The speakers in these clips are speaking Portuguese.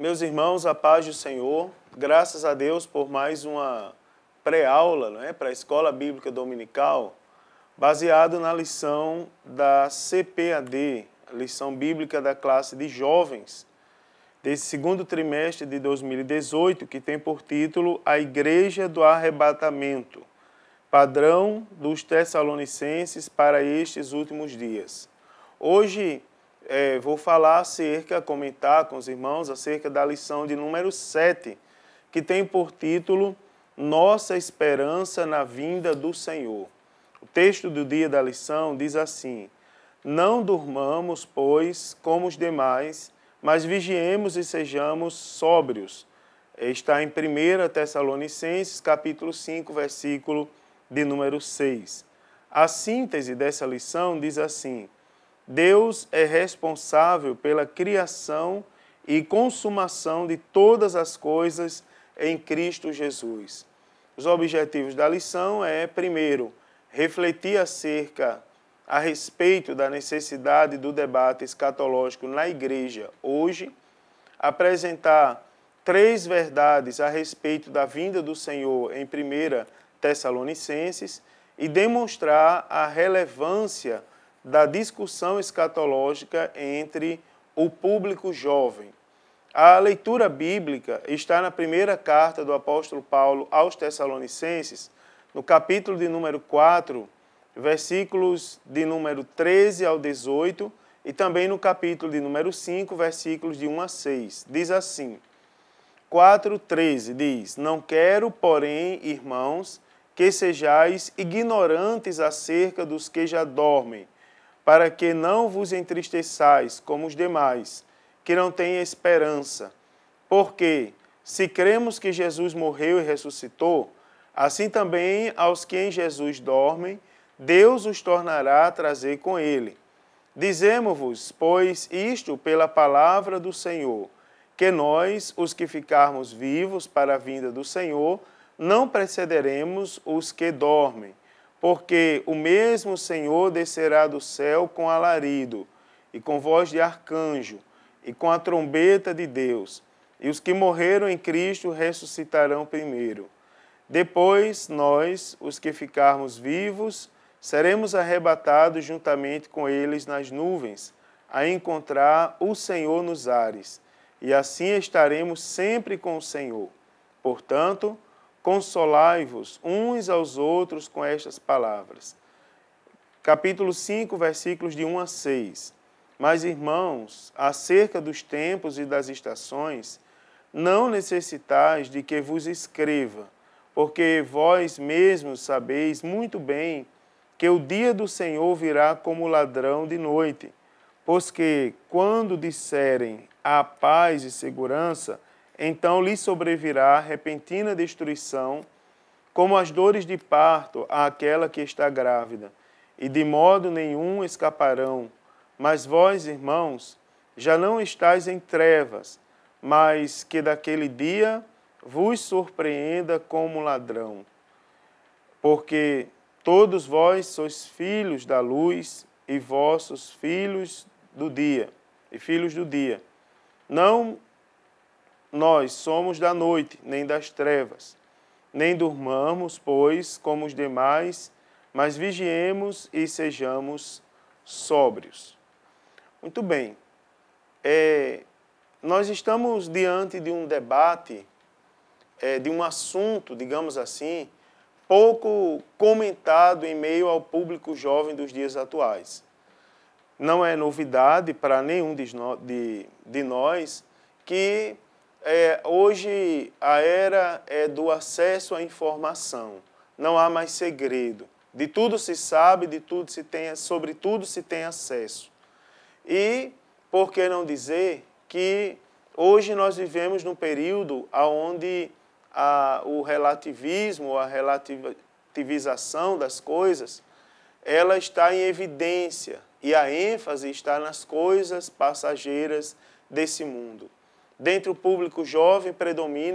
Meus irmãos, a paz do Senhor, graças a Deus por mais uma pré-aula, para a Escola Bíblica Dominical, baseado na lição da CPAD, a lição bíblica da classe de jovens, desse segundo trimestre de 2018, que tem por título A Igreja do Arrebatamento, padrão dos Tessalonicenses para estes últimos dias. Hoje vou falar comentar com os irmãos acerca da lição de número 7, que tem por título Nossa Esperança na Vinda do Senhor. O texto do dia da lição diz assim: Não durmamos, pois, como os demais, mas vigiemos e sejamos sóbrios. Está em 1 Tessalonicenses, capítulo 5, versículo de número 6. A síntese dessa lição diz assim: Deus é responsável pela criação e consumação de todas as coisas em Cristo Jesus. Os objetivos da lição primeiro, refletir a respeito da necessidade do debate escatológico na igreja hoje, apresentar 3 verdades a respeito da vinda do Senhor em 1 Tessalonicenses e demonstrar a relevância da discussão escatológica entre o público jovem. A leitura bíblica está na primeira carta do apóstolo Paulo aos Tessalonicenses, no capítulo de número 4, versículos de número 13 ao 18, e também no capítulo de número 5, versículos de 1 a 6. Diz assim, 4:13 diz: Não quero, porém, irmãos, que sejais ignorantes acerca dos que já dormem, para que não vos entristeçais como os demais, que não têm esperança. Porque, se cremos que Jesus morreu e ressuscitou, assim também aos que em Jesus dormem, Deus os tornará a trazer com ele. Dizemo-vos, pois, isto pela palavra do Senhor, que nós, os que ficarmos vivos para a vinda do Senhor, não precederemos os que dormem. Porque o mesmo Senhor descerá do céu com alarido, e com voz de arcanjo, e com a trombeta de Deus, e os que morreram em Cristo ressuscitarão primeiro. Depois, nós, os que ficarmos vivos, seremos arrebatados juntamente com eles nas nuvens, a encontrar o Senhor nos ares, e assim estaremos sempre com o Senhor. Portanto, consolai-vos uns aos outros com estas palavras. Capítulo 5, versículos de 1 a 6. Mas, irmãos, acerca dos tempos e das estações, não necessitais de que vos escreva, porque vós mesmos sabeis muito bem que o dia do Senhor virá como ladrão de noite. Pois que, quando disserem a paz e segurança, então lhe sobrevirá repentina destruição, como as dores de parto àquela que está grávida, e de modo nenhum escaparão. Mas vós, irmãos, já não estáis em trevas, mas que daquele dia vos surpreenda como ladrão. Porque todos vós sois filhos da luz e vossos filhos do dia, e filhos do dia. Não nós somos da noite, nem das trevas. Nem durmamos, pois, como os demais, mas vigiemos e sejamos sóbrios. Muito bem. Nós estamos diante de um debate, de um assunto, digamos assim, pouco comentado em meio ao público jovem dos dias atuais. Não é novidade para nenhum de nós que hoje a era é do acesso à informação. Não há mais segredo. De tudo se sabe, sobre tudo se tem acesso. E, por que não dizer que hoje nós vivemos num período onde o relativismo, a relativização das coisas, ela está em evidência e a ênfase está nas coisas passageiras desse mundo. Dentre o público jovem,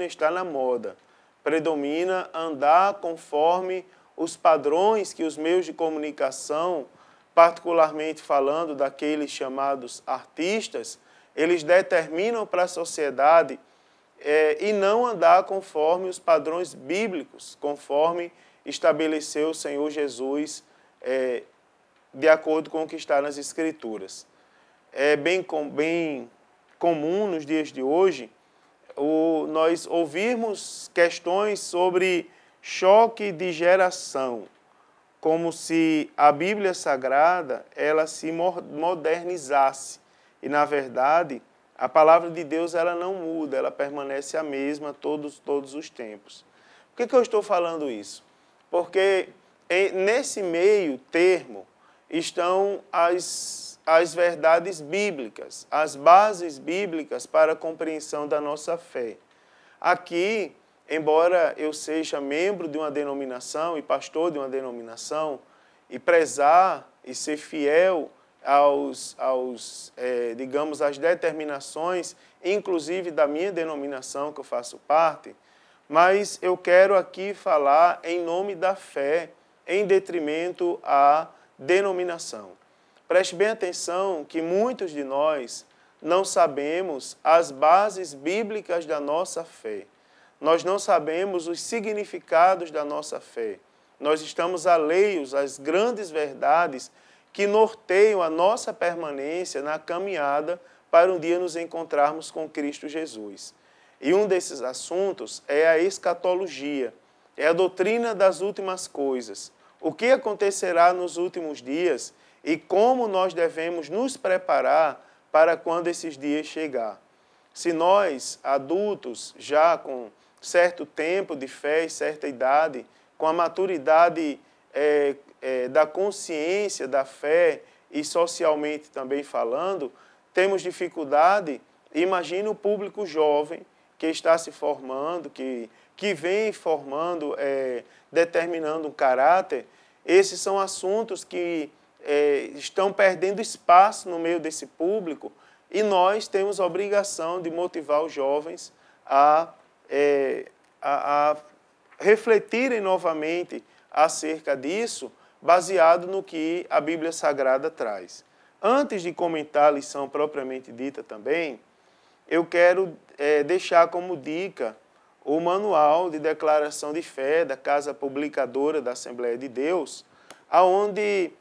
está na moda. Predomina andar conforme os padrões que os meios de comunicação, particularmente falando daqueles chamados artistas, eles determinam para a sociedade e não andar conforme os padrões bíblicos, conforme estabeleceu o Senhor Jesus, de acordo com o que está nas Escrituras. É bem comum nos dias de hoje nós ouvirmos questões sobre choque de geração, como se a Bíblia Sagrada ela se modernizasse. E, na verdade, a palavra de Deus ela não muda, ela permanece a mesma todos os tempos. Por que eu estou falando isso? Porque nesse meio termo estão as verdades bíblicas, as bases bíblicas para a compreensão da nossa fé. Aqui, embora eu seja membro de uma denominação e pastor de uma denominação, e prezar e ser fiel digamos, às determinações, inclusive da minha denominação que eu faço parte, mas eu quero aqui falar em nome da fé, em detrimento à denominação. Preste bem atenção que muitos de nós não sabemos as bases bíblicas da nossa fé. Nós não sabemos os significados da nossa fé. Nós estamos alheios às grandes verdades que norteiam a nossa permanência na caminhada para um dia nos encontrarmos com Cristo Jesus. E um desses assuntos é a escatologia, é a doutrina das últimas coisas. O que acontecerá nos últimos dias e como nós devemos nos preparar para quando esses dias chegar. Se nós, adultos, já com certo tempo de fé e certa idade, com a maturidade da consciência, da fé e socialmente também falando, temos dificuldade, imagine o público jovem que está se formando, que vem formando, determinando um caráter. Esses são assuntos que estão perdendo espaço no meio desse público e nós temos a obrigação de motivar os jovens a refletirem novamente acerca disso, baseado no que a Bíblia Sagrada traz. Antes de comentar a lição propriamente dita também, eu quero deixar como dica o manual de declaração de fé da Casa Publicadora da Assembleia de Deus, onde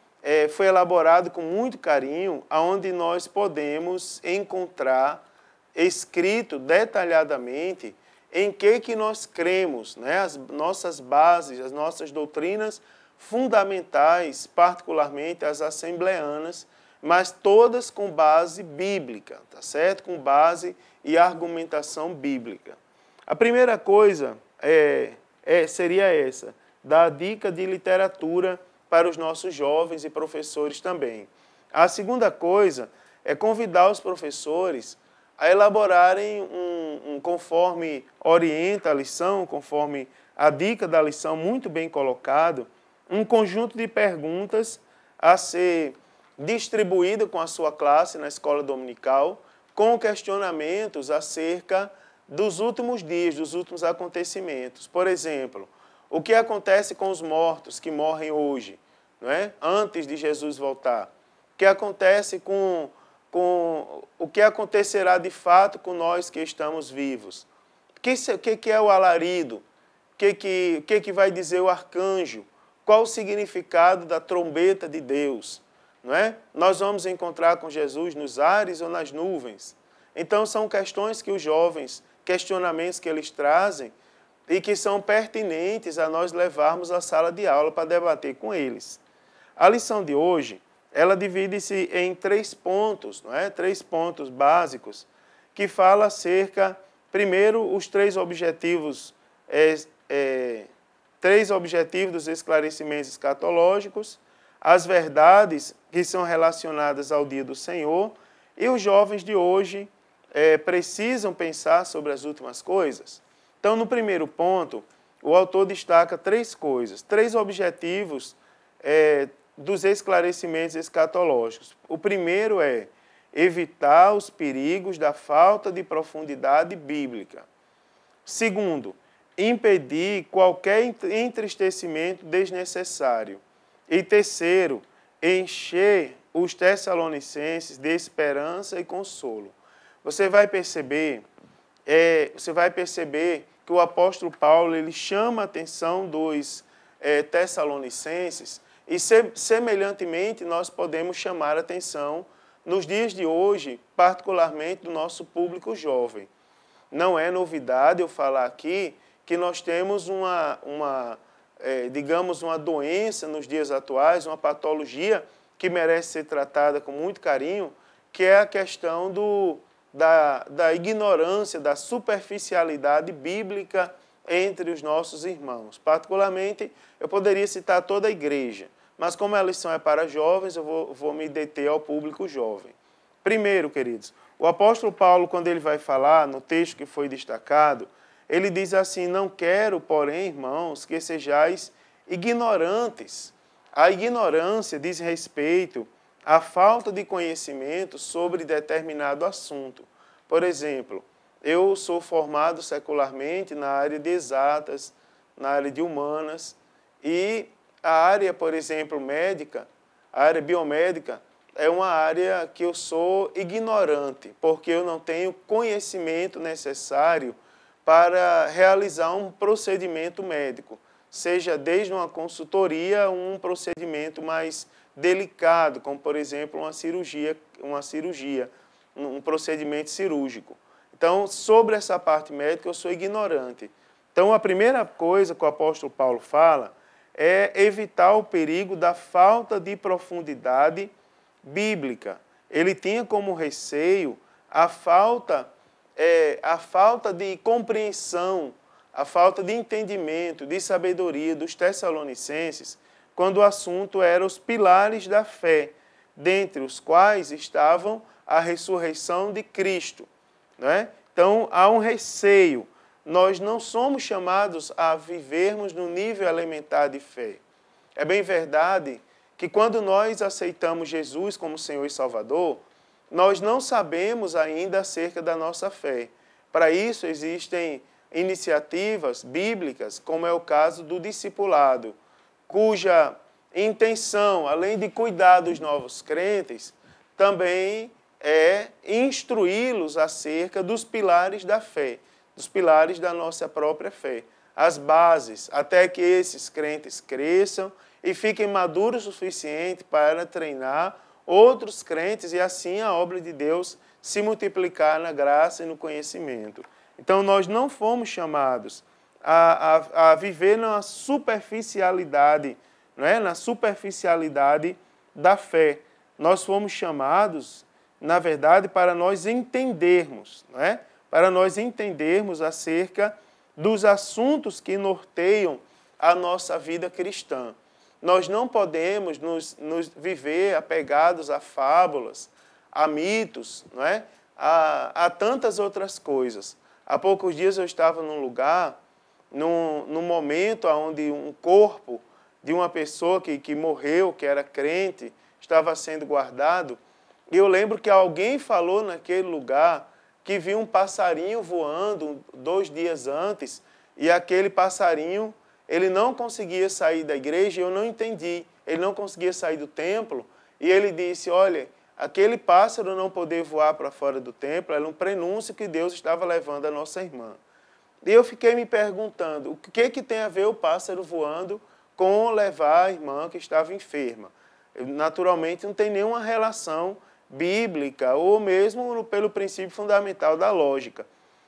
foi elaborado com muito carinho, onde nós podemos encontrar escrito detalhadamente em que nós cremos, né? As nossas bases, as nossas doutrinas fundamentais, particularmente as assembleanas, mas todas com base bíblica, tá certo? Com base e argumentação bíblica. A primeira coisa seria essa, dar dica de literatura para os nossos jovens e professores também. A segunda coisa é convidar os professores a elaborarem conforme orienta a lição, conforme a dica da lição muito bem colocado, um conjunto de perguntas a ser distribuído com a sua classe na escola dominical, com questionamentos acerca dos últimos dias, dos últimos acontecimentos. Por exemplo, o que acontece com os mortos que morrem hoje, não é? Antes de Jesus voltar? O que acontece com o que acontecerá de fato com nós que estamos vivos? O que é o alarido? O que vai dizer o arcanjo? Qual o significado da trombeta de Deus? Não é? Nós vamos encontrar com Jesus nos ares ou nas nuvens? Então, são questões que os jovens, questionamentos que eles trazem e que são pertinentes a nós levarmos à sala de aula para debater com eles. A lição de hoje, ela divide-se em 3 pontos, não é? 3 pontos básicos, que fala acerca, primeiro, os 3 objetivos, 3 objetivos dos esclarecimentos escatológicos, as verdades que são relacionadas ao dia do Senhor, e os jovens de hoje precisam pensar sobre as últimas coisas. Então, no primeiro ponto, o autor destaca 3 coisas, 3 objetivos dos esclarecimentos escatológicos. O primeiro é evitar os perigos da falta de profundidade bíblica. Segundo, impedir qualquer entristecimento desnecessário. E terceiro, encher os tessalonicenses de esperança e consolo. você vai perceber que o apóstolo Paulo ele chama a atenção dos tessalonicenses e, semelhantemente, nós podemos chamar a atenção nos dias de hoje, particularmente do nosso público jovem. Não é novidade eu falar aqui que nós temos digamos, uma doença nos dias atuais, uma patologia que merece ser tratada com muito carinho, que é a questão da ignorância, da superficialidade bíblica entre os nossos irmãos. Particularmente, eu poderia citar toda a igreja, mas como a lição é para jovens, eu vou me deter ao público jovem. Primeiro, queridos, o apóstolo Paulo, quando ele vai falar, no texto que foi destacado, ele diz assim: não quero, porém, irmãos, que sejais ignorantes. A ignorância diz respeito à falta de conhecimento sobre determinado assunto. Por exemplo, eu sou formado secularmente na área de exatas, na área de humanas, e a área, por exemplo, médica, a área biomédica, é uma área que eu sou ignorante, porque eu não tenho conhecimento necessário para realizar um procedimento médico, seja desde uma consultoria, um procedimento mais delicado, como, por exemplo, uma cirurgia, um procedimento cirúrgico. Então, sobre essa parte médica, eu sou ignorante. Então, a primeira coisa que o apóstolo Paulo fala é evitar o perigo da falta de profundidade bíblica. Ele tinha como receio a falta de compreensão, a falta de entendimento, de sabedoria dos tessalonicenses, quando o assunto era os pilares da fé, dentre os quais estavam a ressurreição de Cristo. Não é? Então, há um receio. Nós não somos chamados a vivermos no nível elementar de fé. É bem verdade que quando nós aceitamos Jesus como Senhor e Salvador, nós não sabemos ainda acerca da nossa fé. Para isso existem iniciativas bíblicas, como é o caso do discipulado, cuja intenção, além de cuidar dos novos crentes, também é instruí-los acerca dos pilares da fé, dos pilares da nossa própria fé, as bases, até que esses crentes cresçam e fiquem maduros o suficiente para treinar outros crentes e assim a obra de Deus se multiplicar na graça e no conhecimento. Então, nós não fomos chamados a viver na superficialidade, não é? Na superficialidade da fé. Nós fomos chamados, na verdade, para nós entendermos, não é? Para nós entendermos acerca dos assuntos que norteiam a nossa vida cristã. Nós não podemos nos viver apegados a fábulas, a mitos, não é? A tantas outras coisas. Há poucos dias eu estava num lugar, num momento onde um corpo de uma pessoa que morreu, que era crente, estava sendo guardado, e eu lembro que alguém falou naquele lugar que viu um passarinho voando 2 dias antes, e aquele passarinho, ele não conseguia sair da igreja, eu não entendi, ele não conseguia sair do templo, e ele disse, olha, aquele pássaro não poder voar para fora do templo era um prenúncio que Deus estava levando a nossa irmã. E eu fiquei me perguntando, o que tem a ver o pássaro voando com levar a irmã que estava enferma? Naturalmente, não tem nenhuma relação bíblica ou mesmo pelo princípio fundamental da lógica.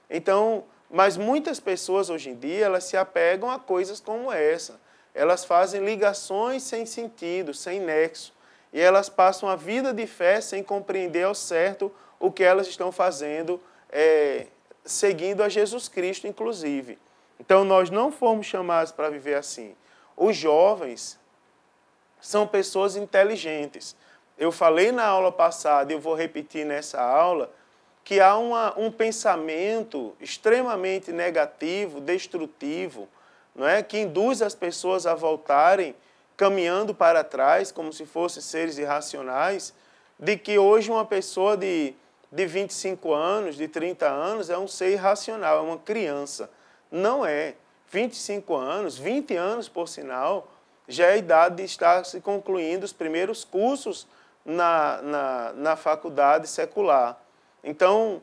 Então, mas muitas pessoas hoje em dia, elas se apegam a coisas como essa. Elas fazem ligações sem sentido, sem nexo. E elas passam a vida de fé sem compreender ao certo o que elas estão fazendo, seguindo a Jesus Cristo, inclusive. Então, nós não fomos chamados para viver assim. Os jovens são pessoas inteligentes. Eu falei na aula passada, e eu vou repetir nessa aula, que há um pensamento extremamente negativo, destrutivo, não é? Que induz as pessoas a voltarem caminhando para trás, como se fossem seres irracionais, de que hoje uma pessoa de 25 anos, de 30 anos, é um ser irracional, é uma criança. Não é. 25 anos, 20 anos, por sinal, já é a idade de estar se concluindo os primeiros cursos na faculdade secular. Então,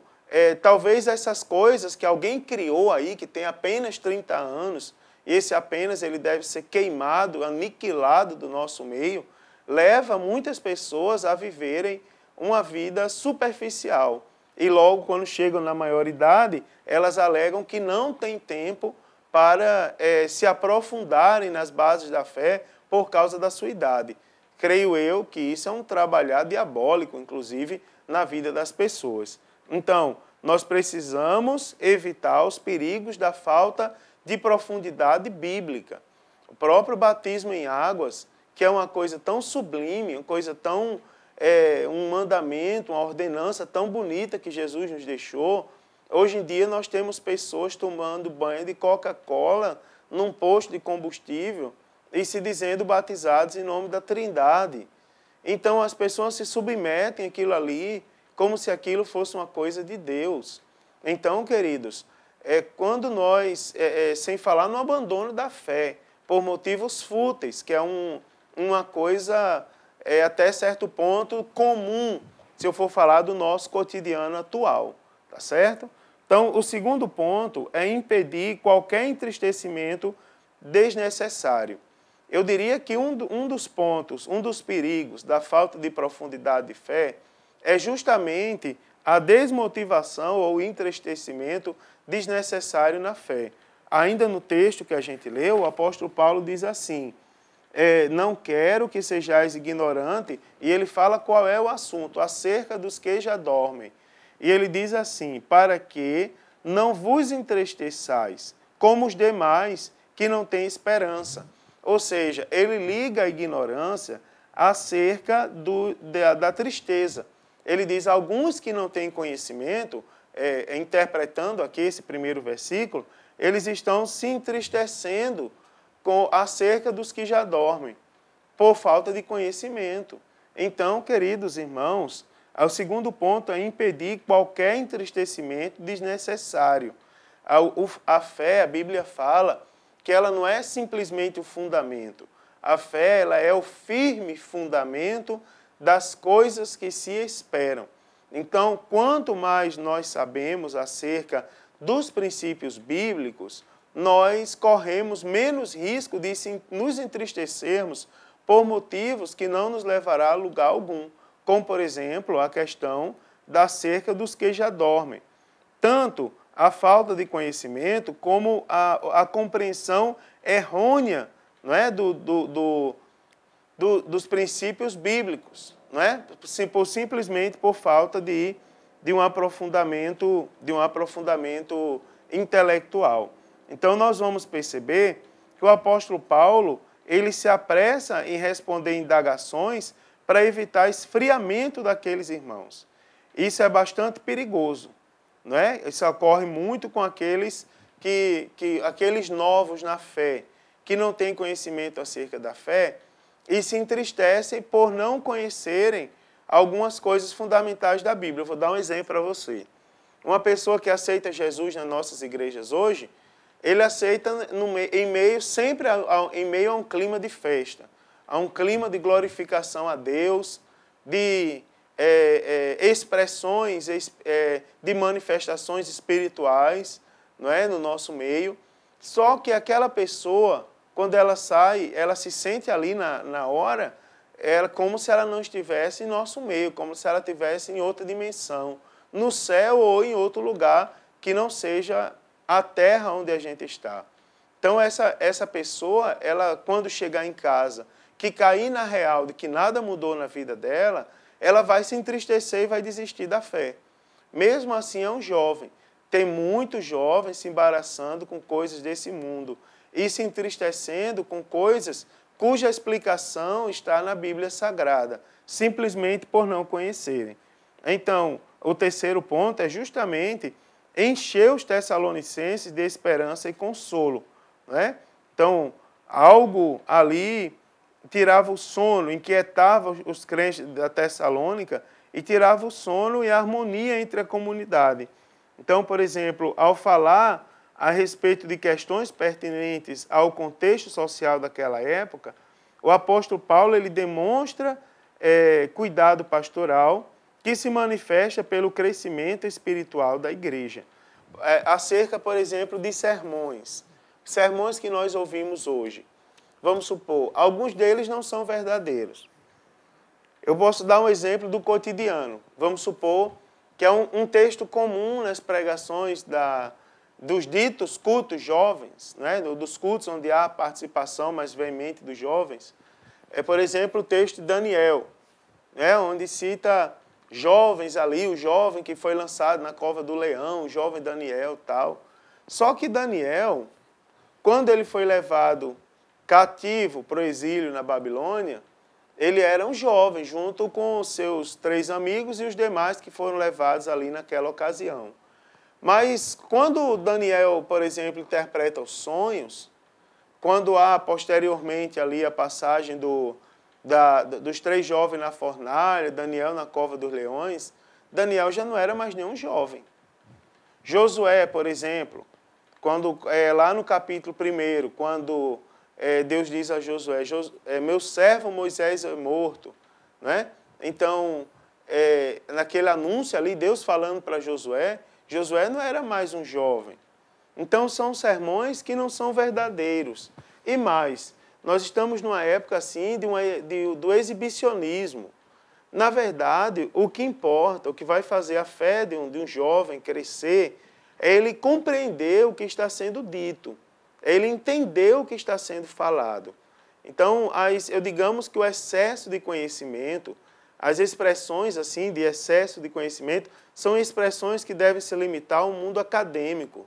talvez essas coisas que alguém criou aí, que tem apenas 30 anos, e esse apenas ele deve ser queimado, aniquilado do nosso meio, leva muitas pessoas a viverem uma vida superficial. E logo, quando chegam na maioridade, elas alegam que não têm tempo para se aprofundarem nas bases da fé por causa da sua idade. Creio eu que isso é um trabalhar diabólico, inclusive, na vida das pessoas. Então, nós precisamos evitar os perigos da falta de profundidade bíblica. O próprio batismo em águas, que é uma coisa tão sublime, uma coisa tão... um mandamento, uma ordenança tão bonita que Jesus nos deixou. Hoje em dia nós temos pessoas tomando banho de Coca-Cola num posto de combustível e se dizendo batizados em nome da Trindade. Então as pessoas se submetem àquilo ali como se aquilo fosse uma coisa de Deus. Então, queridos, quando nós, sem falar no abandono da fé, por motivos fúteis, que é uma coisa... até certo ponto comum, se eu for falar do nosso cotidiano atual, tá certo? Então, o segundo ponto é impedir qualquer entristecimento desnecessário. Eu diria que um dos pontos, um dos perigos da falta de profundidade de fé é justamente a desmotivação ou entristecimento desnecessário na fé. Ainda no texto que a gente leu, o apóstolo Paulo diz assim: não quero que sejais ignorante, e ele fala qual é o assunto, acerca dos que já dormem. E ele diz assim: para que não vos entristeçais, como os demais que não têm esperança. Ou seja, ele liga a ignorância acerca da tristeza. Ele diz: alguns que não têm conhecimento, interpretando aqui esse primeiro versículo, eles estão se entristecendo acerca dos que já dormem, por falta de conhecimento. Então, queridos irmãos, o segundo ponto é impedir qualquer entristecimento desnecessário. A fé, a Bíblia fala que ela não é simplesmente o fundamento. A fé, ela é o firme fundamento das coisas que se esperam. Então, quanto mais nós sabemos acerca dos princípios bíblicos, nós corremos menos risco de nos entristecermos por motivos que não nos levará a lugar algum, como, por exemplo, a questão acerca dos que já dormem. Tanto a falta de conhecimento como a compreensão errônea, não é, dos princípios bíblicos, não é? Simplesmente por falta de um aprofundamento intelectual. Então, nós vamos perceber que o apóstolo Paulo, ele se apressa em responder indagações para evitar esfriamento daqueles irmãos. Isso é bastante perigoso, não é? Isso ocorre muito com aqueles aqueles novos na fé, que não têm conhecimento acerca da fé e se entristecem por não conhecerem algumas coisas fundamentais da Bíblia. Eu vou dar um exemplo para você. Uma pessoa que aceita Jesus nas nossas igrejas hoje, ele aceita sempre em meio a um clima de festa, a um clima de glorificação a Deus, de expressões, de manifestações espirituais, não é, no nosso meio. Só que aquela pessoa, quando ela sai, ela se sente ali na hora, como se ela não estivesse em nosso meio, como se ela estivesse em outra dimensão, no céu ou em outro lugar que não seja a terra onde a gente está. Então, essa pessoa, ela, quando chegar em casa, que cair na real de que nada mudou na vida dela, ela vai se entristecer e vai desistir da fé. Mesmo assim, é um jovem. Tem muitos jovens se embaraçando com coisas desse mundo e se entristecendo com coisas cuja explicação está na Bíblia Sagrada, simplesmente por não conhecerem. Então, o terceiro ponto é justamente encher os tessalonicenses de esperança e consolo, né? Então, algo ali tirava o sono, inquietava os crentes da Tessalônica e tirava o sono e a harmonia entre a comunidade. Então, por exemplo, ao falar a respeito de questões pertinentes ao contexto social daquela época, o apóstolo Paulo ele demonstra cuidado pastoral que se manifesta pelo crescimento espiritual da igreja. Acerca, por exemplo, de sermões. Sermões que nós ouvimos hoje. Vamos supor, alguns deles não são verdadeiros. Eu posso dar um exemplo do cotidiano. Vamos supor que é um texto comum nas pregações dos ditos cultos jovens, né? Dos cultos onde há participação mais veemente dos jovens. Por exemplo, o texto de Daniel, né? Onde cita jovens ali, o jovem que foi lançado na cova do leão, o jovem Daniel e tal. Só que Daniel, quando ele foi levado cativo para o exílio na Babilônia, ele era um jovem, junto com os seus 3 amigos e os demais que foram levados ali naquela ocasião. Mas quando Daniel, por exemplo, interpreta os sonhos, quando há posteriormente ali a passagem dos 3 jovens na fornalha, Daniel na cova dos leões, Daniel já não era mais nenhum jovem. Josué, por exemplo, quando lá no capítulo 1, quando Deus diz a Josué, meu servo Moisés é morto, né? Então, naquele anúncio ali, Deus falando para Josué, Josué não era mais um jovem. Então, são sermões que não são verdadeiros. E mais, nós estamos numa época assim do exibicionismo. Na verdade, o que importa, o que vai fazer a fé de um jovem crescer, é ele compreender o que está sendo dito, é ele entender o que está sendo falado. Então, digamos que o excesso de conhecimento, as expressões assim de excesso de conhecimento, são expressões que devem se limitar ao mundo acadêmico.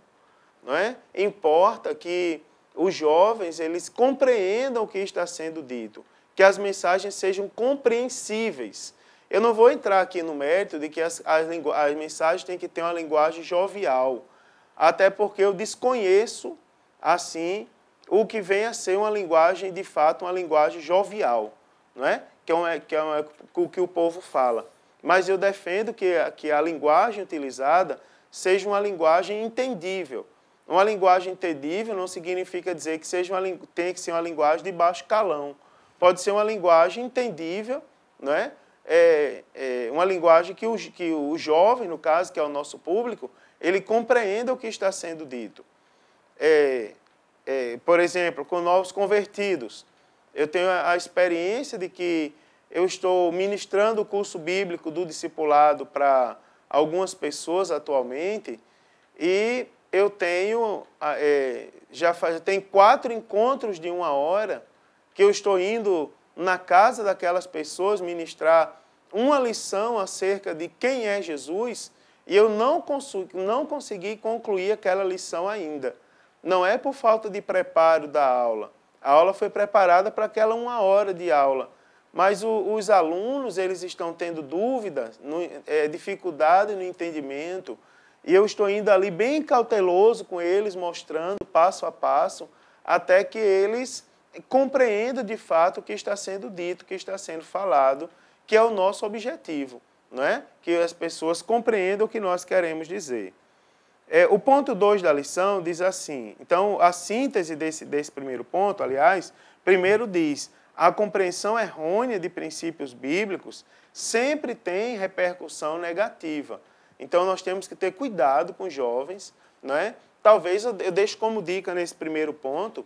Não é? Importa que os jovens eles compreendam o que está sendo dito, que as mensagens sejam compreensíveis. Eu não vou entrar aqui no mérito de que as mensagens têm que ter uma linguagem jovial, até porque eu desconheço, assim, o que vem a ser uma linguagem, de fato, uma linguagem jovial, não é? Que é o que o povo fala. Mas eu defendo que a linguagem utilizada seja uma linguagem entendível. Uma linguagem entendível não significa dizer que tem que ser uma linguagem de baixo calão. Pode ser uma linguagem entendível, não é? Uma linguagem que o jovem, no caso, que é o nosso público, ele compreenda o que está sendo dito. Por exemplo, com novos convertidos, eu tenho a experiência de que eu estou ministrando o curso bíblico do discipulado para algumas pessoas atualmente e eu tenho, tem 4 encontros de 1 hora que eu estou indo na casa daquelas pessoas ministrar uma lição acerca de quem é Jesus e eu não consegui concluir aquela lição ainda. Não é por falta de preparo da aula. A aula foi preparada para aquela 1 hora de aula. Mas os alunos eles estão tendo dúvidas, dificuldade no entendimento. E eu estou indo ali bem cauteloso com eles, mostrando passo a passo, até que eles compreendam de fato o que está sendo dito, o que está sendo falado, que é o nosso objetivo, não é? Que as pessoas compreendam o que nós queremos dizer. O ponto 2 da lição diz assim, então a síntese desse primeiro ponto, aliás, primeiro diz, a compreensão errônea de princípios bíblicos sempre tem repercussão negativa. Então nós temos que ter cuidado com os jovens, não é? Talvez eu deixe como dica nesse primeiro ponto,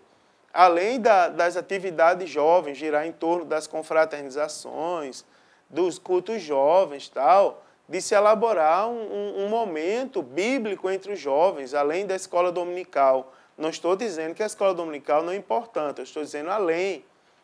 além das atividades jovens, girar em torno das confraternizações, dos cultos jovens, tal, de se elaborar um momento bíblico entre os jovens, além da escola dominical. Não estou dizendo que a escola dominical não é importante, eu estou dizendo além,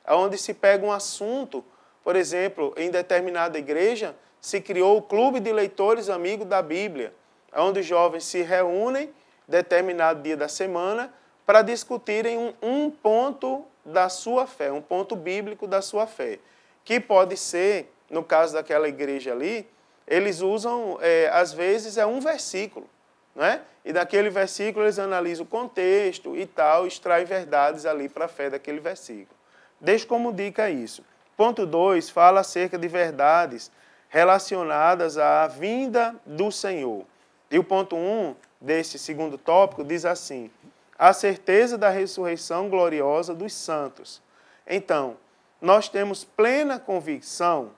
onde se pega um assunto, por exemplo, em determinada igreja, se criou o Clube de Leitores Amigos da Bíblia, onde os jovens se reúnem, determinado dia da semana, para discutirem um ponto da sua fé, um ponto bíblico da sua fé, que pode ser, no caso daquela igreja ali, eles usam, às vezes, um versículo, não é? E daquele versículo eles analisam o contexto e tal, extraem verdades ali para a fé daquele versículo. Deixo como dica isso. Ponto 2, fala acerca de verdades relacionadas à vinda do Senhor. E o ponto 1 desse segundo tópico diz assim, a certeza da ressurreição gloriosa dos santos. Então, nós temos plena convicção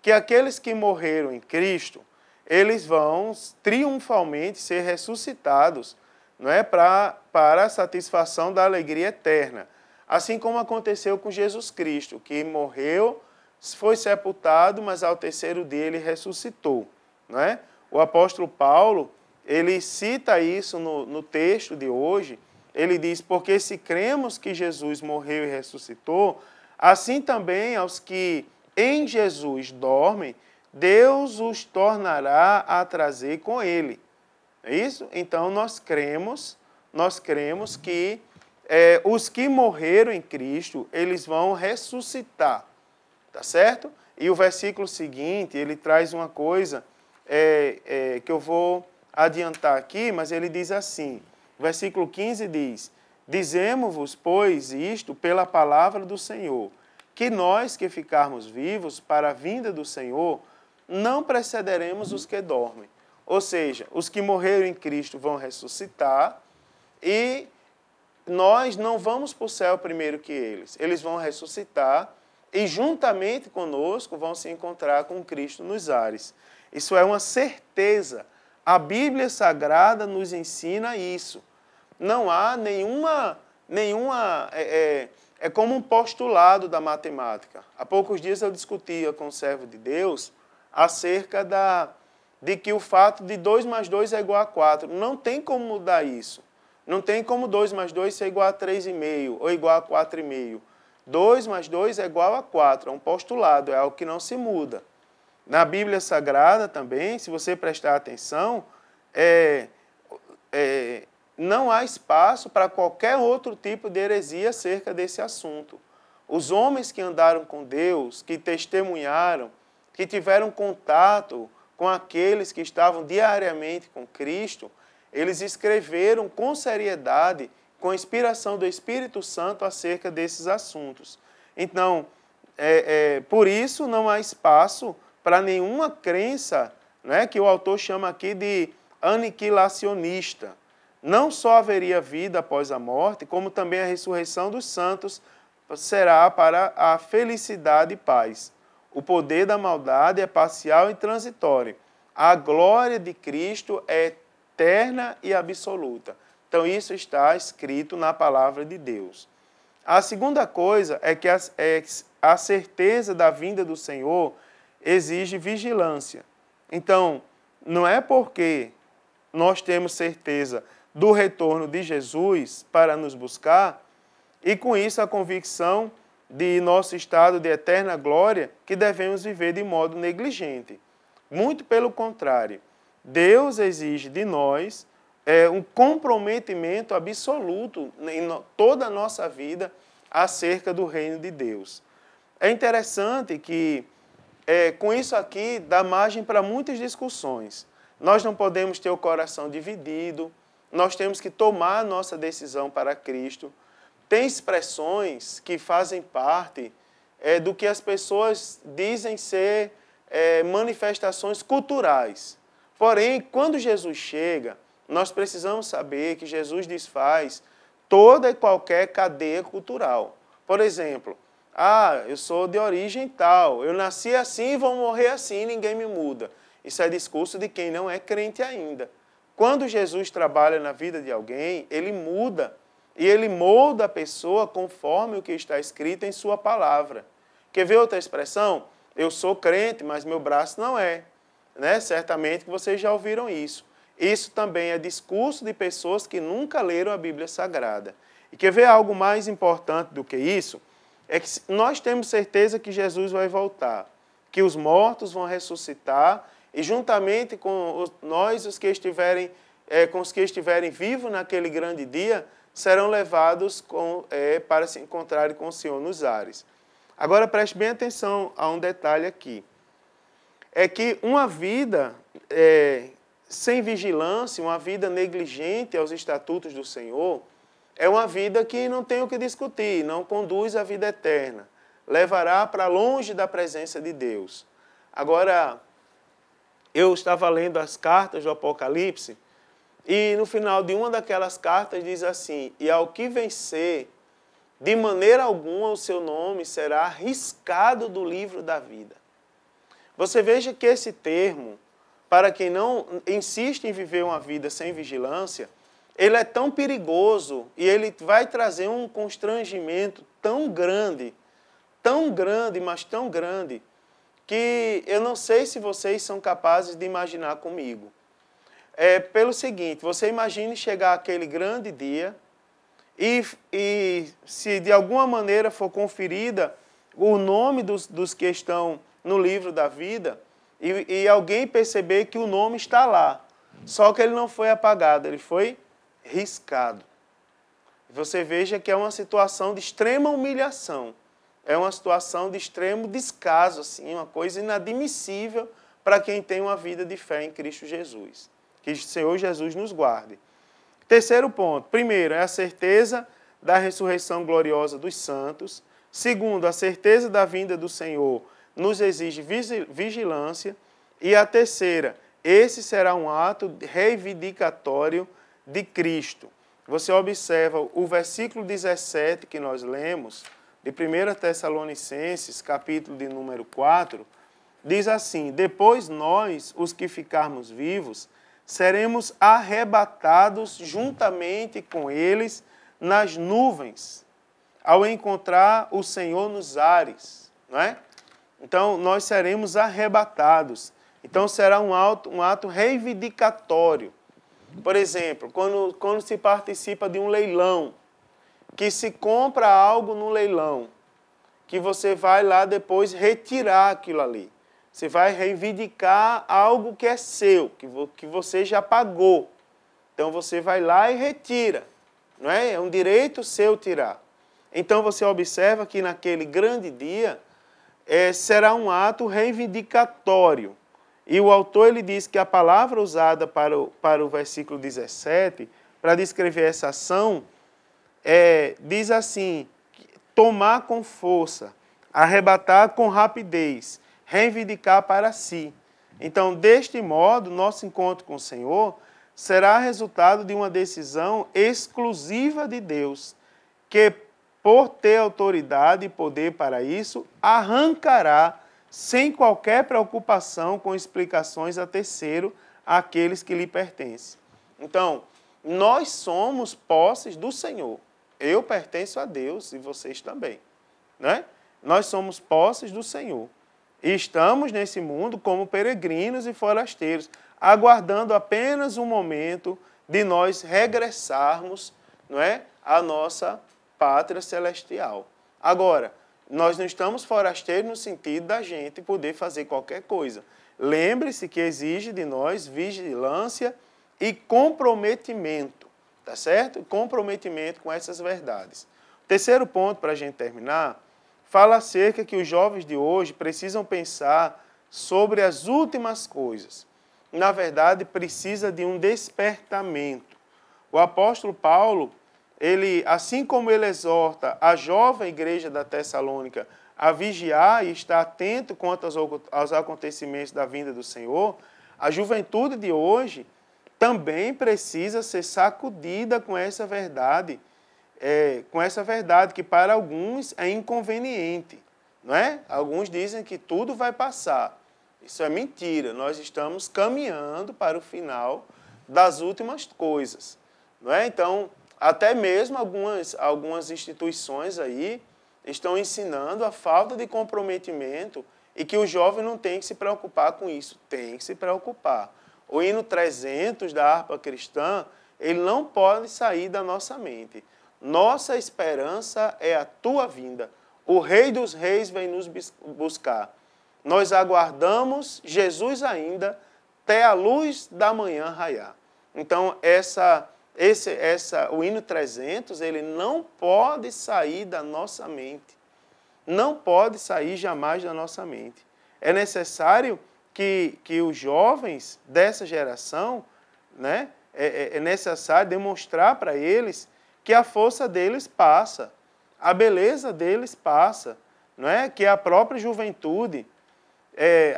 que aqueles que morreram em Cristo, eles vão triunfalmente ser ressuscitados, não é, para a satisfação da alegria eterna. Assim como aconteceu com Jesus Cristo, que morreu, foi sepultado, mas ao terceiro dia ele ressuscitou. Não é? O apóstolo Paulo, ele cita isso no texto de hoje. Ele diz, porque se cremos que Jesus morreu e ressuscitou, assim também aos que em Jesus dormem, Deus os tornará a trazer com ele. É isso? Então nós cremos que os que morreram em Cristo, eles vão ressuscitar. Tá certo? E o versículo seguinte, ele traz uma coisa que eu vou adiantar aqui, mas ele diz assim, o versículo 15 diz, dizemos-vos, pois, isto pela palavra do Senhor, que nós que ficarmos vivos para a vinda do Senhor, não precederemos os que dormem. Ou seja, os que morreram em Cristo vão ressuscitar e nós não vamos para o céu primeiro que eles. Eles vão ressuscitar e juntamente conosco vão se encontrar com Cristo nos ares. Isso é uma certeza. A Bíblia Sagrada nos ensina isso. Não há nenhuma é como um postulado da matemática. Há poucos dias eu discutia com um servo de Deus acerca de que o fato de 2 mais 2 é igual a 4. Não tem como mudar isso. Não tem como 2 mais 2 ser igual a 3,5 ou igual a 4,5. 2 mais 2 é igual a 4. É um postulado, é algo que não se muda. Na Bíblia Sagrada também, se você prestar atenção, não há espaço para qualquer outro tipo de heresia acerca desse assunto. Os homens que andaram com Deus, que testemunharam, que tiveram contato com aqueles que estavam diariamente com Cristo, eles escreveram com seriedade, com inspiração do Espírito Santo acerca desses assuntos. Então, por isso não há espaço para nenhuma crença, né, que o autor chama aqui de aniquilacionista. Não só haveria vida após a morte, como também a ressurreição dos santos será para a felicidade e paz. O poder da maldade é parcial e transitório. A glória de Cristo é eterna e absoluta. Então, isso está escrito na palavra de Deus. A segunda coisa é que a certeza da vinda do Senhor exige vigilância. Então, não é porque nós temos certeza do retorno de Jesus para nos buscar, e com isso a convicção de nosso estado de eterna glória, que devemos viver de modo negligente. Muito pelo contrário, Deus exige de nós um comprometimento absoluto em toda a nossa vida acerca do reino de Deus. É interessante que, com isso aqui, dá margem para muitas discussões. Nós não podemos ter o coração dividido, nós temos que tomar a nossa decisão para Cristo. Tem expressões que fazem parte do que as pessoas dizem ser manifestações culturais. Porém, quando Jesus chega, nós precisamos saber que Jesus desfaz toda e qualquer cadeia cultural. Por exemplo, eu sou de origem tal, eu nasci assim e vou morrer assim, ninguém me muda. Isso é discurso de quem não é crente ainda. Quando Jesus trabalha na vida de alguém, ele muda e ele molda a pessoa conforme o que está escrito em sua palavra. Quer ver outra expressão? Eu sou crente, mas meu braço não é. Né? Certamente que vocês já ouviram isso. Isso também é discurso de pessoas que nunca leram a Bíblia Sagrada. E quer ver algo mais importante do que isso? É que nós temos certeza que Jesus vai voltar, que os mortos vão ressuscitar e juntamente com nós, os que estiverem vivos naquele grande dia, serão levados para se encontrarem com o Senhor nos ares. Agora preste bem atenção a um detalhe aqui. É que uma vida sem vigilância, uma vida negligente aos estatutos do Senhor, é uma vida que não tem o que discutir, não conduz à vida eterna, levará para longe da presença de Deus. Agora, eu estava lendo as cartas do Apocalipse, e no final de uma daquelas cartas diz assim, e ao que vencer, de maneira alguma o seu nome será riscado do livro da vida. Você veja que esse termo, para quem não insiste em viver uma vida sem vigilância, ele é tão perigoso e ele vai trazer um constrangimento tão grande, mas tão grande, que eu não sei se vocês são capazes de imaginar comigo. É pelo seguinte, você imagine chegar aquele grande dia e se de alguma maneira for conferida o nome dos que estão no livro da vida e alguém perceber que o nome está lá, só que ele não foi apagado, ele foi riscado. Você veja que é uma situação de extrema humilhação, é uma situação de extremo descaso, assim, uma coisa inadmissível para quem tem uma vida de fé em Cristo Jesus. Que o Senhor Jesus nos guarde. Terceiro ponto. Primeiro, é a certeza da ressurreição gloriosa dos santos. Segundo, a certeza da vinda do Senhor nos exige vigilância. E a terceira, esse será um ato reivindicatório de Cristo. Você observa o versículo 17 que nós lemos, de 1 Tessalonicenses, capítulo de número 4, diz assim: depois nós, os que ficarmos vivos, seremos arrebatados juntamente com eles nas nuvens, ao encontrar o Senhor nos ares, não é? Então, nós seremos arrebatados. Então, será um ato reivindicatório. Por exemplo, quando se participa de um leilão, que se compra algo no leilão, que você vai lá depois retirar aquilo ali. Você vai reivindicar algo que é seu, que você já pagou. Então, você vai lá e retira. Não é? É um direito seu tirar. Então, você observa que naquele grande dia será um ato reivindicatório. E o autor ele diz que a palavra usada para o versículo 17, para descrever essa ação, diz assim: tomar com força, arrebatar com rapidez, reivindicar para si. Então, deste modo, nosso encontro com o Senhor será resultado de uma decisão exclusiva de Deus, que, por ter autoridade e poder para isso, arrancará, sem qualquer preocupação com explicações a terceiro, àqueles que lhe pertencem. Então, nós somos posses do Senhor. Eu pertenço a Deus e vocês também, né? Nós somos posses do Senhor. E estamos nesse mundo como peregrinos e forasteiros, aguardando apenas um momento de nós regressarmos, não é, à nossa pátria celestial. Agora, nós não estamos forasteiros no sentido da gente poder fazer qualquer coisa. Lembre-se que exige de nós vigilância e comprometimento, tá certo? Comprometimento com essas verdades. Terceiro ponto, para a gente terminar, fala acerca que os jovens de hoje precisam pensar sobre as últimas coisas. Na verdade, precisa de um despertamento. O apóstolo Paulo, assim como ele exorta a jovem igreja da Tessalônica a vigiar e estar atento quanto aos acontecimentos da vinda do Senhor, a juventude de hoje também precisa ser sacudida com essa verdade, que para alguns é inconveniente, não é? Alguns dizem que tudo vai passar. Isso é mentira. Nós estamos caminhando para o final das últimas coisas, não é? Então, até mesmo algumas instituições aí estão ensinando a falta de comprometimento e que o jovem não tem que se preocupar com isso. Tem que se preocupar. O hino 300 da harpa cristã, ele não pode sair da nossa mente. Nossa esperança é a tua vinda. O Rei dos Reis vem nos buscar. Nós aguardamos Jesus ainda até a luz da manhã raiar. Então, o hino 300, ele não pode sair da nossa mente. Não pode sair jamais da nossa mente. É necessário que os jovens dessa geração, né, é necessário demonstrar para eles que a força deles passa, a beleza deles passa, não é? Que a própria juventude,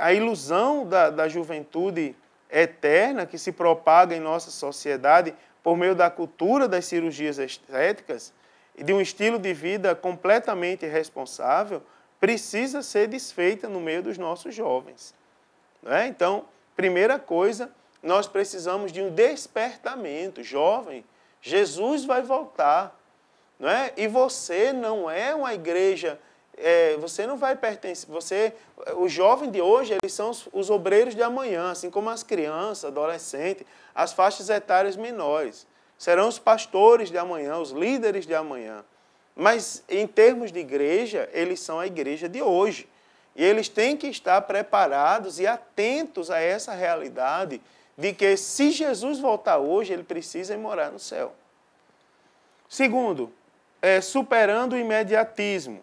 a ilusão da juventude eterna que se propaga em nossa sociedade por meio da cultura das cirurgias estéticas e de um estilo de vida completamente irresponsável, precisa ser desfeita no meio dos nossos jovens. Não é? Então, primeira coisa, nós precisamos de um despertamento. Jovem, Jesus vai voltar. Não é? E você não é uma igreja, você não vai pertencer, o jovem de hoje, eles são os obreiros de amanhã, assim como as crianças, adolescentes, as faixas etárias menores. Serão os pastores de amanhã, os líderes de amanhã. Mas, em termos de igreja, eles são a igreja de hoje. E eles têm que estar preparados e atentos a essa realidade de que, se Jesus voltar hoje, ele precisa ir morar no céu. Segundo, superando o imediatismo.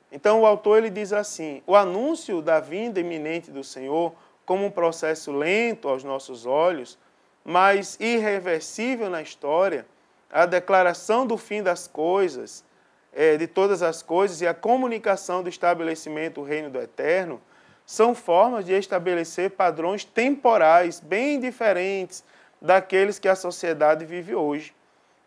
Então, o autor ele diz assim: o anúncio da vinda iminente do Senhor, como um processo lento aos nossos olhos, mas irreversível na história, a declaração do fim das coisas, de todas as coisas, e a comunicação do estabelecimento do reino do eterno, são formas de estabelecer padrões temporais bem diferentes daqueles que a sociedade vive hoje.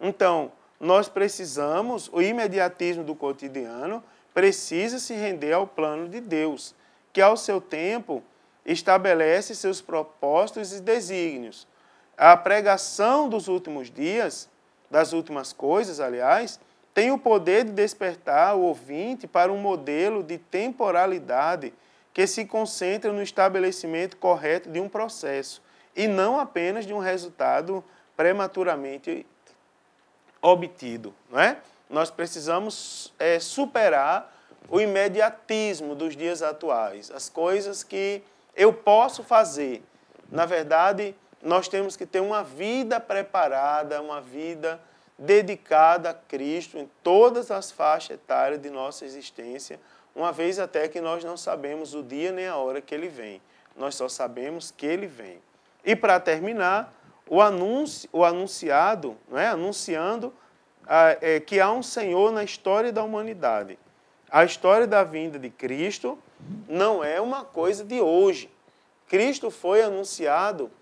Então, nós precisamos, o imediatismo do cotidiano precisa se render ao plano de Deus, que ao seu tempo estabelece seus propósitos e desígnios. A pregação dos últimos dias, das últimas coisas, aliás, tem o poder de despertar o ouvinte para um modelo de temporalidade que se concentra no estabelecimento correto de um processo e não apenas de um resultado prematuramente obtido. Não é? Nós precisamos superar o imediatismo dos dias atuais, as coisas que eu posso fazer. Na verdade, nós temos que ter uma vida preparada, uma vida dedicada a Cristo em todas as faixas etárias de nossa existência, uma vez até que nós não sabemos o dia nem a hora que Ele vem. Nós só sabemos que Ele vem. E para terminar, o anunciado, não é? Anunciando que há um Senhor na história da humanidade. A história da vinda de Cristo não é uma coisa de hoje. Cristo foi anunciado,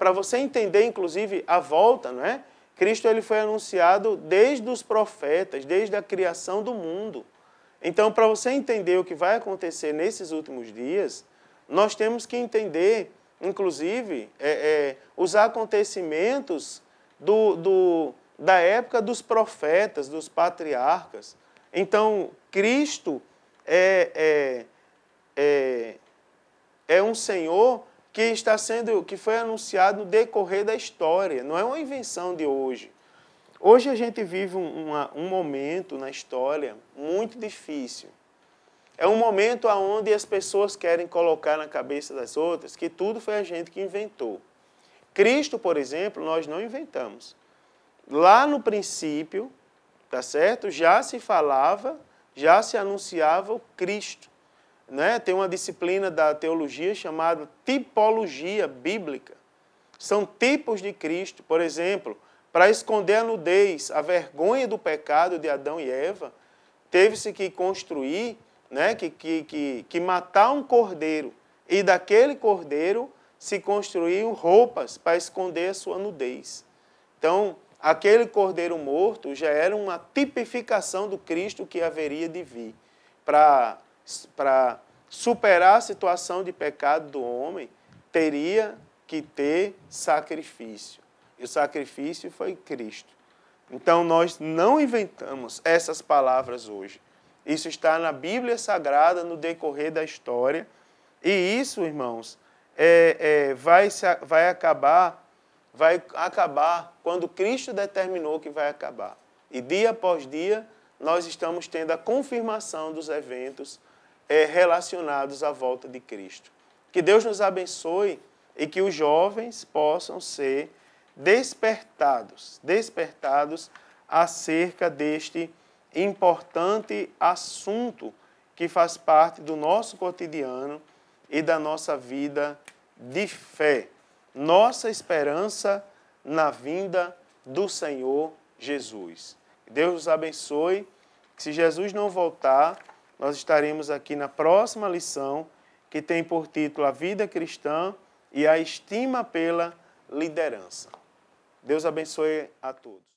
para você entender, inclusive, a volta, não é? Cristo ele foi anunciado desde os profetas, desde a criação do mundo. Então, para você entender o que vai acontecer nesses últimos dias, nós temos que entender, inclusive, os acontecimentos da época dos profetas, dos patriarcas. Então, Cristo é um Senhor que foi anunciado no decorrer da história, não é uma invenção de hoje. Hoje a gente vive um momento na história muito difícil. É um momento onde as pessoas querem colocar na cabeça das outras que tudo foi a gente que inventou. Cristo, por exemplo, nós não inventamos. Lá no princípio, tá certo? Já se falava, já se anunciava o Cristo. Né? Tem uma disciplina da teologia chamada tipologia bíblica. São tipos de Cristo. Por exemplo, para esconder a nudez, a vergonha do pecado de Adão e Eva, teve-se que construir, né? que matar um cordeiro. E daquele cordeiro se construíam roupas para esconder a sua nudez. Então, aquele cordeiro morto já era uma tipificação do Cristo que haveria de vir. Para superar a situação de pecado do homem, teria que ter sacrifício. E o sacrifício foi Cristo. Então, nós não inventamos essas palavras hoje. Isso está na Bíblia Sagrada, no decorrer da história. E isso, irmãos, vai acabar quando Cristo determinou que vai acabar. E dia após dia, nós estamos tendo a confirmação dos eventos relacionados à volta de Cristo. Que Deus nos abençoe e que os jovens possam ser despertados acerca deste importante assunto que faz parte do nosso cotidiano e da nossa vida de fé. Nossa esperança na vinda do Senhor Jesus. Deus nos abençoe. Se Jesus não voltar, nós estaremos aqui na próxima lição, que tem por título A Vida Cristã e a Estima pela Liderança. Deus abençoe a todos.